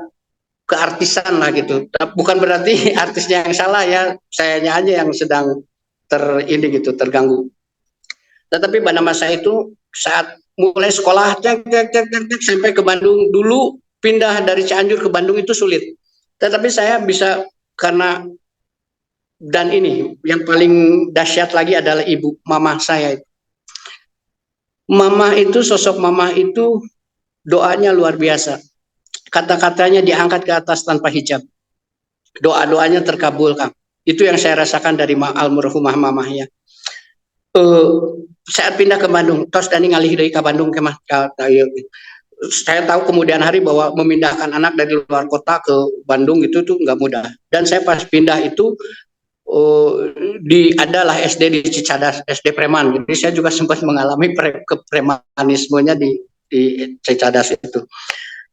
keartisan lah gitu. Bukan berarti artisnya yang salah ya, sayanya aja yang sedang ini gitu terganggu. Tetapi pada masa itu saat mulai sekolah sampai ke Bandung, dulu pindah dari Cianjur ke Bandung itu sulit. Tetapi saya bisa karena, dan ini yang paling dahsyat lagi adalah ibu mama saya. Mama itu, sosok mama itu doanya luar biasa. Kata-katanya diangkat ke atas tanpa hijab. Doa-doanya terkabul, Kang. Itu yang saya rasakan dari almarhumah mamahnya. Saat pindah ke Bandung, tos Dani ngalih dari ke Bandung ke saya tahu kemudian hari bahwa memindahkan anak dari luar kota ke Bandung itu tuh nggak mudah. Dan saya pas pindah itu adalah SD di Cicadas, SD Preman. Jadi saya juga sempat mengalami kepremanismenya di Cicadas itu.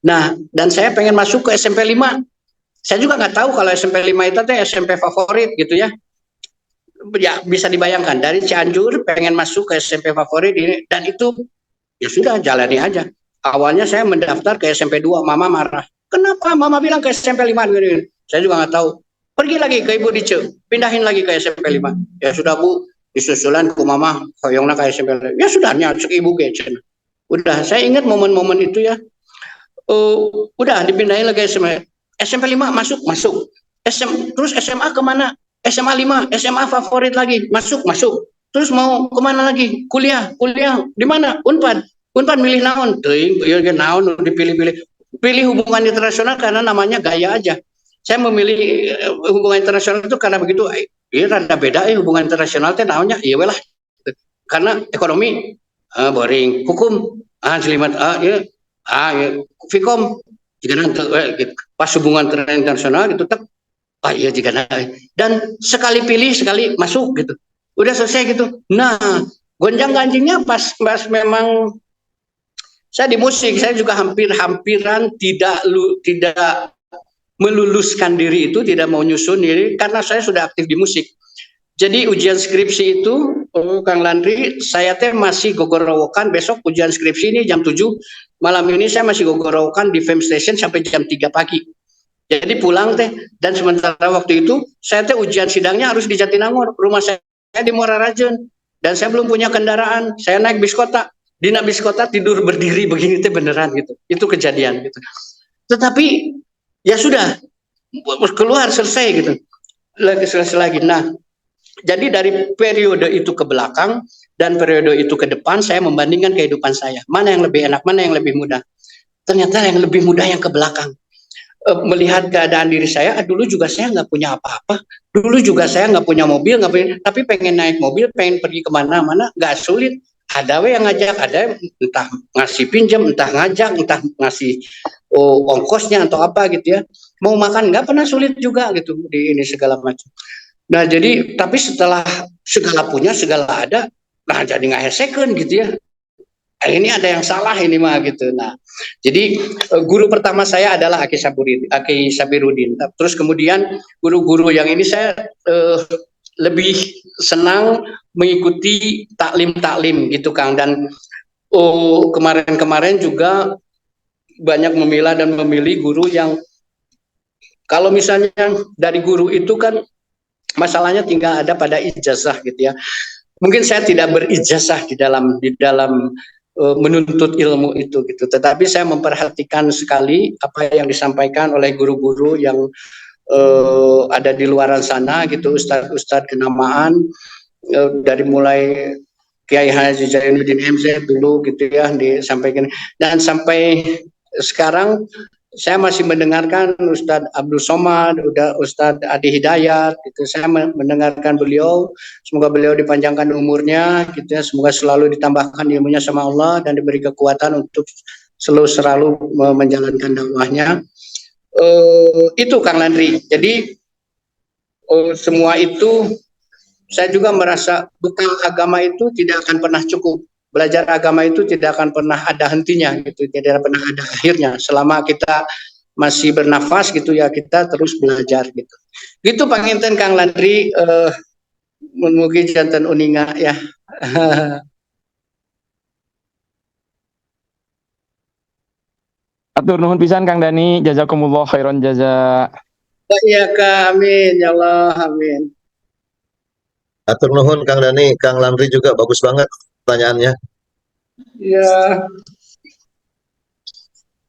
Nah, dan saya pengen masuk ke SMP 5. Saya juga nggak tahu kalau SMP 5 itu teh SMP favorit gitu ya. Ya bisa dibayangkan dari Cianjur pengen masuk ke SMP favorit ini, dan itu ya sudah jalani aja. Awalnya saya mendaftar ke SMP 2, mama marah. Kenapa mama bilang ke SMP 5? Saya juga nggak tahu. Pergi lagi ke Ibu Dice, pindahin lagi ke SMP 5. Ya sudah Bu, disusulan ke mama, koyongna ke SMP 5. Ya sudah, nyacuk Ibu ke sana. Udah, saya ingat momen-momen itu ya. Udah dipindahin lagi SMP 5, masuk. Terus SMA kemana? SMA 5, SMA favorit lagi, masuk. Terus mau kemana lagi? Kuliah di mana? Unpad milih naon? Teuing naon dipilih-pilih. Pilih hubungan internasional karena namanya gaya aja. Saya memilih hubungan internasional itu karena begitu, rada beda hubungan internasional teh naonnya, iya lah. Karena ekonomi boring, hukum jelimet Fikom jika pas hubungan internasional gitu tak iya jika dan sekali pilih sekali masuk gitu, udah selesai gitu. Nah, gonjang ganjingnya pas memang saya di musik, saya juga hampiran tidak meluluskan diri itu, tidak mau nyusun diri karena saya sudah aktif di musik. Jadi ujian skripsi itu, Kang Landri, saya teh masih gogorowokan. Besok ujian skripsi ini jam 7, malam ini saya masih gogorowokan di Fame Station sampai jam 3 pagi. Jadi pulang teh, dan sementara waktu itu saya teh ujian sidangnya harus di Jatinangor, rumah saya di Muara Rajon, dan saya belum punya kendaraan. Saya naik bis kota, di bis kota tidur berdiri begini teh beneran gitu. Itu kejadian gitu. Tetapi ya sudah keluar selesai gitu. Selesai lagi. Nah, jadi dari periode itu ke belakang dan periode itu ke depan, saya membandingkan kehidupan saya. Mana yang lebih enak, mana yang lebih mudah. Ternyata yang lebih mudah yang ke belakang. Melihat keadaan diri saya, dulu juga saya nggak punya apa-apa. Dulu juga saya nggak punya mobil, tapi pengen naik mobil, pengen pergi kemana-mana, nggak sulit. Ada yang ngajak, ada entah ngasih pinjam, entah ngajak, entah ngasih ongkosnya atau apa gitu ya. Mau makan nggak pernah sulit juga gitu di ini segala macam. Nah jadi, tapi setelah segala punya, segala ada, nah jadi nggak heseken gitu ya. Ini ada yang salah ini mah gitu. Nah, jadi guru pertama saya adalah Aki Sabirudin. Terus kemudian guru-guru yang ini saya lebih senang mengikuti taklim gitu Kang. Dan kemarin juga banyak memilah dan memilih guru yang, kalau misalnya dari guru itu kan masalahnya tinggal ada pada ijazah gitu ya. Mungkin saya tidak berijazah di dalam menuntut ilmu itu gitu, tetapi saya memperhatikan sekali apa yang disampaikan oleh guru-guru yang ada di luaran sana gitu, ustadz-ustadz kenamaan, dari mulai Kiai Haji Zainuddin MZ dulu gitu ya disampaikan, dan sampai sekarang saya masih mendengarkan Ustadz Abdul Somad, Ustadz Adi Hidayat, gitu. Saya mendengarkan beliau, semoga beliau dipanjangkan umurnya, gitu ya. Semoga selalu ditambahkan ilmunya sama Allah dan diberi kekuatan untuk selalu menjalankan dakwahnya. Itu Kang Landri. Jadi semua itu saya juga merasa bekal agama itu tidak akan pernah cukup. belajar agama itu tidak akan pernah ada hentinya gitu, tidak pernah ada akhirnya. Selama kita masih bernafas gitu ya, kita terus belajar gitu. Gitu panginten Kang Landri, mugi janten uninga ya. Atur nuhun pisan Kang Dani, jazakumullah khairan jaza. Iya Kak, amin ya Allah, amin. Atur nuhun Kang Dani, Kang Landri juga bagus banget pertanyaannya. Ya,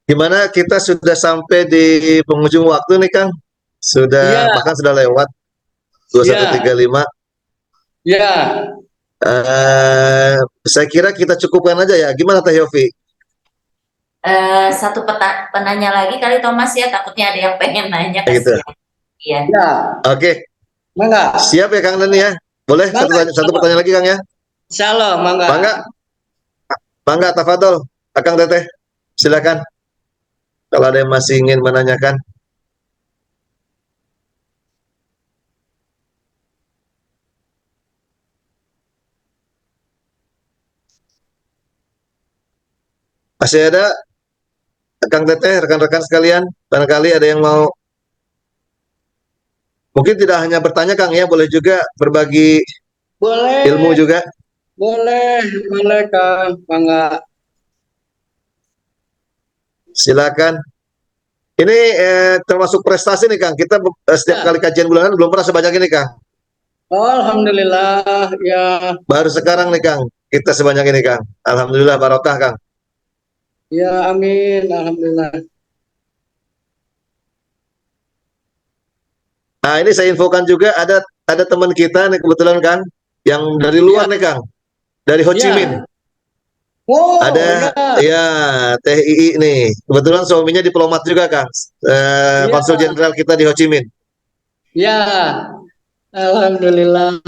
Gimana kita sudah sampai di penghujung waktu nih Kang? Sudah, ya, bahkan sudah lewat 21.35. ya. Saya kira kita cukupkan aja ya. Gimana Teh Yofi? Satu penanya lagi kali Thomas ya, takutnya ada yang pengen nanya Gitu. kasihan. Iya. Ya, Oke, mangga. siap ya Kang Dani ya? Boleh satu pertanyaan lagi Kang ya? Insyaallah, mangga. Mangga, tafadhol, Akang Teteh. Silakan. Kalau ada yang masih ingin menanyakan. Masih ada Akang Teteh, rekan-rekan sekalian, barangkali ada yang mau, mungkin tidak hanya bertanya Kang ya, boleh juga berbagi Boleh, ilmu juga. boleh Kang, mangga. Silakan. Ini termasuk prestasi nih Kang. Kita setiap kali kajian bulanan belum pernah sebanyak ini Kang. Alhamdulillah, ya, Baru sekarang nih Kang, kita sebanyak ini Kang. Alhamdulillah barokah Kang. ya, amin, alhamdulillah. Nah ini saya infokan juga ada teman kita nih kebetulan Kang, yang dari luar nih Kang, dari Ho Chi Ya. Minh. Wow, Ada ya Teh Ii nih, kebetulan suaminya diplomat juga Kang, konsul jenderal kita di Ho Chi Minh. ya, alhamdulillah.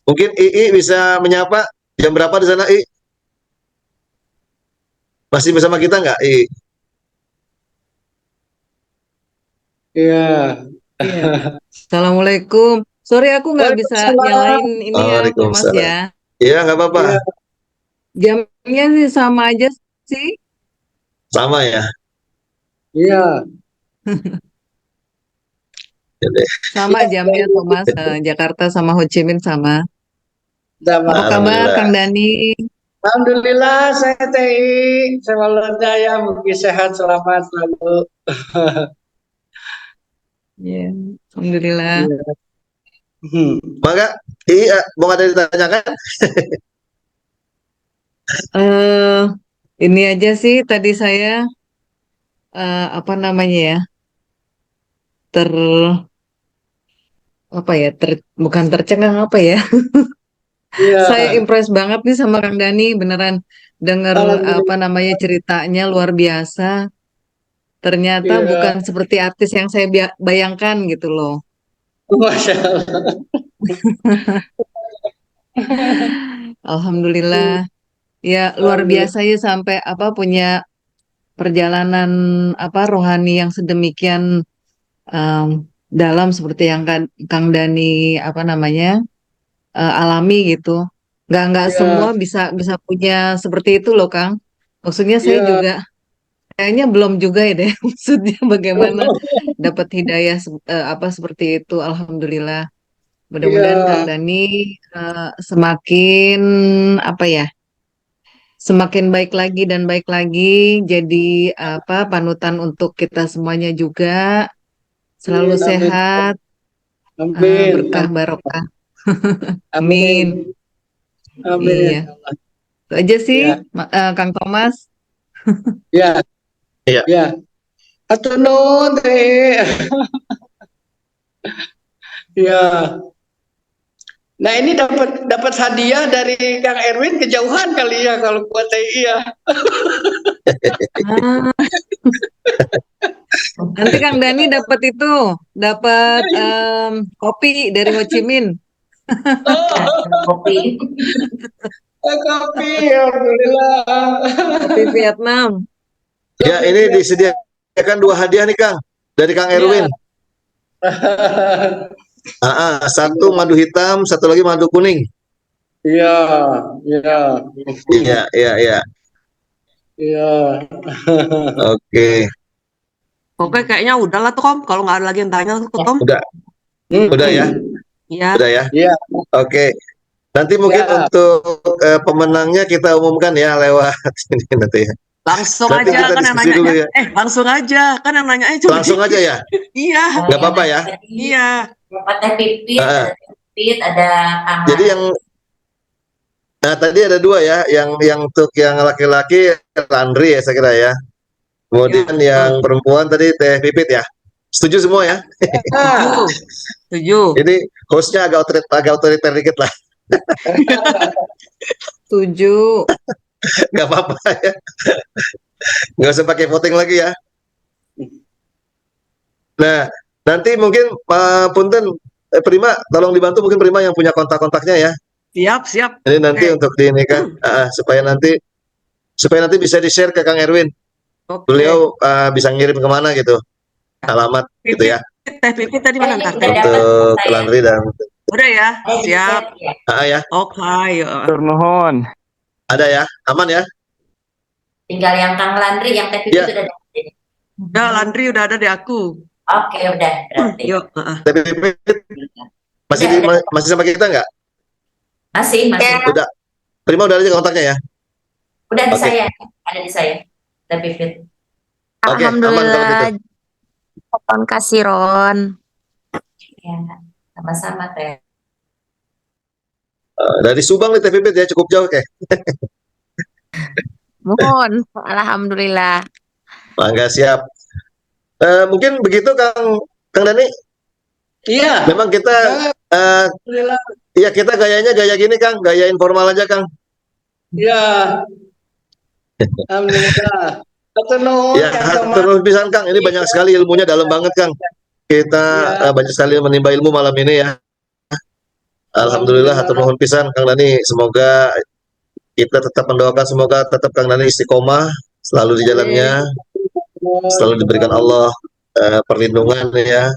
Mungkin Ii bisa menyapa, jam berapa di sana Ii? Masih bersama kita nggak Ii? Ya. Iya. Assalamualaikum. Sorry aku nggak bisa Waalaikumsalam. nyalain ini ya, Thomas Waalaikumsalam. ya. Iya nggak apa-apa, Ya. Jamnya sih sama aja sih. sama ya. Iya. Jadi, Sama jamnya Thomas. Jakarta sama Ho Chi Minh sama. Sama. Apa kabar Alhamdulillah. Kang Dani? Alhamdulillah, saya TI, selalu jaya, mungkin sehat, selamat selalu. Ya, Alhamdulillah. Maka Ii mau ada ditanyakan? Ini aja sih tadi saya apa namanya ya? Bukan tercengang apa ya? Iya. Saya impress banget nih sama Kang Dani, beneran denger Alhamdulillah. apa namanya ceritanya luar biasa. Ternyata Iya. bukan seperti artis yang saya bayangkan gitu loh. Masya Allah. Alhamdulillah. Ya luar biasa ya sampai apa punya perjalanan apa rohani yang sedemikian dalam seperti yang Kang Dani apa namanya alami gitu. Nggak Iya. semua bisa punya seperti itu loh Kang. Maksudnya saya Iya. juga kayaknya belum juga ya deh. Maksudnya bagaimana dapat hidayah apa seperti itu. Alhamdulillah. Mudah-mudahan Iya. Kang Dani semakin apa ya? Semakin baik lagi dan baik lagi. Jadi apa panutan untuk kita semuanya juga. Selalu Amin. sehat, Amin. berkah barokah. Amin. Amin. Iya. Itu aja sih, Ya. Kang Thomas. Ya. Iya. Ya. Atur nuhun teh. Ya. Nah ini dapat hadiah dari Kang Erwin kejauhan kali ya kalau buat TI ya. Ah. Nanti Kang Dani dapat dapat kopi dari Ho Chi Minh. Kopi. Kopi, alhamdulillah. Kopi Vietnam. Ya ini disediakan 2 hadiah nih Kang, dari Kang Erwin. Satu madu hitam, satu lagi madu kuning. Iya, iya, Iya, iya, iya. iya. Oke. Oke, kayaknya udah lah tuh Kom. Kalau nggak ada lagi yang tanya tuh Kom. Udah, udah ya, Iya. udah ya. Iya, Oke. Nanti mungkin ya. untuk pemenangnya kita umumkan ya lewat ini nanti ya. Langsung Nanti aja kita kan yang diskusi nanya. dulu ya. Langsung aja kan yang nanya cuma Langsung aja ya. Iya, Nggak apa-apa ya. iya. Bapak Teh Pipit, Ah. ada Teh Pipit, ada Kang Jadi yang tadi ada dua ya, yang untuk yang laki-laki Landry ya saya kira ya. Kemudian yang perempuan tadi Teh Pipit ya. Setuju semua ya? Setuju. Setuju. Ini hostnya agak otoriter dikit lah. Setuju. Nggak apa-apa ya. Nggak usah pakai voting lagi ya. Nah, nanti mungkin Pak Punten, Prima, tolong dibantu mungkin Prima yang punya kontak-kontaknya ya. Siap, siap. Ini nanti untuk di ini kan, supaya nanti bisa di-share ke Kang Erwin. Oke. Beliau bisa ngirim kemana gitu, alamat gitu ya, Teh Pipit tadi mana ntar? Teh? untuk Landry dan Udah ya, siap. ya. ya. Oke, yuk. Hatur nuhun. ada ya, aman ya. Tinggal yang Kang Landry, yang Teh Pipit Ya. udah dapat. Udah, Landry udah ada di aku. Oke, udah berarti. Yuk. Tapi masih sama kita nggak? Masih. Udah, Prima udah ada kontaknya ya. Udah di Oke. saya, ada di saya. Teh Pipit. Oke, aman kalau gitu. Alhamdulillah. Kapan kasih Ron? Ya, sama-sama Teh. Dari Subang nih Teh Pipit ya, cukup jauh kayak. Mohon. Alhamdulillah. Mangga siap. Mungkin begitu Kang Dani. Iya, Memang kita alhamdulillah. ya kita gayanya gaya gini Kang, gaya informal aja Kang. Iya. Alhamdulillah. Hatur nuhun, Ya, Kang Toma. terus pisan Kang, ini banyak sekali ilmunya dalam banget Kang. Kita banyak sekali menimba ilmu malam ini ya. Alhamdulillah, hatur nuhun pisan Kang Dani. Semoga kita tetap mendoakan semoga tetap Kang Dani istiqomah selalu di jalannya, selalu diberikan Allah perlindungan ya.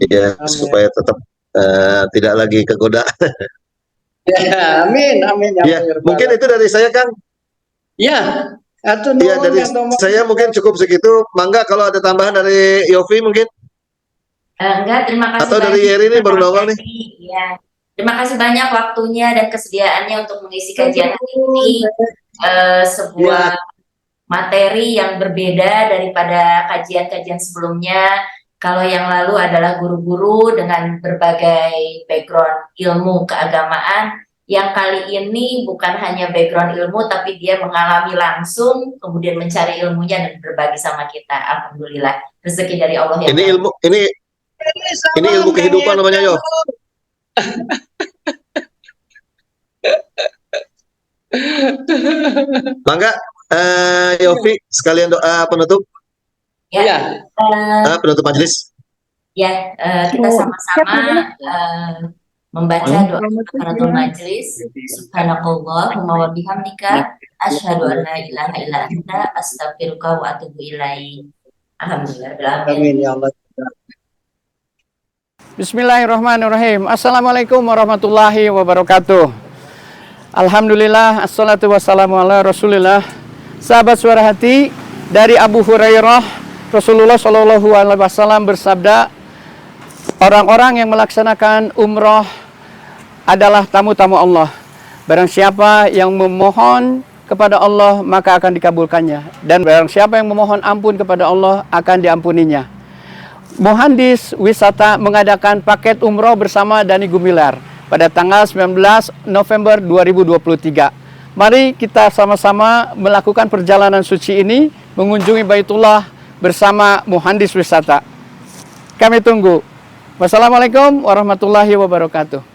Ya, supaya tetap tidak lagi kegoda. Ya, amin, amin. Ya, mungkin itu dari saya Kang. Ya, hatur Ya, nuhun, dari Kang Toma. saya mungkin cukup segitu. Mangga kalau ada tambahan dari Yofi mungkin. Enggak, terima kasih Atau dari banyak. Yeri nih baru nongol nih. Iya. Terima kasih banyak waktunya dan kesediaannya untuk mengisi kajian hari ini. Sebuah materi yang berbeda daripada kajian-kajian sebelumnya. Kalau yang lalu adalah guru-guru dengan berbagai background ilmu keagamaan, yang kali ini bukan hanya background ilmu, tapi dia mengalami langsung, kemudian mencari ilmunya dan berbagi sama kita. Alhamdulillah, rezeki dari Allah yang Ini ilmu ini ilmu kehidupan namanya Yo. Mangga Yofi sekalian doa penutup ya. penutup majelis. Ya, kita sama-sama membaca doa kafaratul majlis. Subhanakallahumma wa bihamdika asyhadu an la ilaha illa anta astaghfiruka wa atubu ilaik. Alhamdulillah. Amin ya Allah. Bismillahirrahmanirrahim. Assalamualaikum warahmatullahi wabarakatuh. Alhamdulillah, assalatu wassalamu ala rasulillah. Sahabat suara hati, dari Abu Hurairah, Rasulullah Shallallahu Alaihi Wasallam bersabda, orang-orang yang melaksanakan umroh adalah tamu-tamu Allah. Barang siapa yang memohon kepada Allah, maka akan dikabulkannya. Dan barang siapa yang memohon ampun kepada Allah, akan diampuninya. Muhandis Wisata mengadakan paket umroh bersama Dani Gumilar pada tanggal 19 November 2023. Mari kita sama-sama melakukan perjalanan suci ini, mengunjungi Baitullah bersama Muhandis Wisata. Kami tunggu. Wassalamualaikum warahmatullahi wabarakatuh.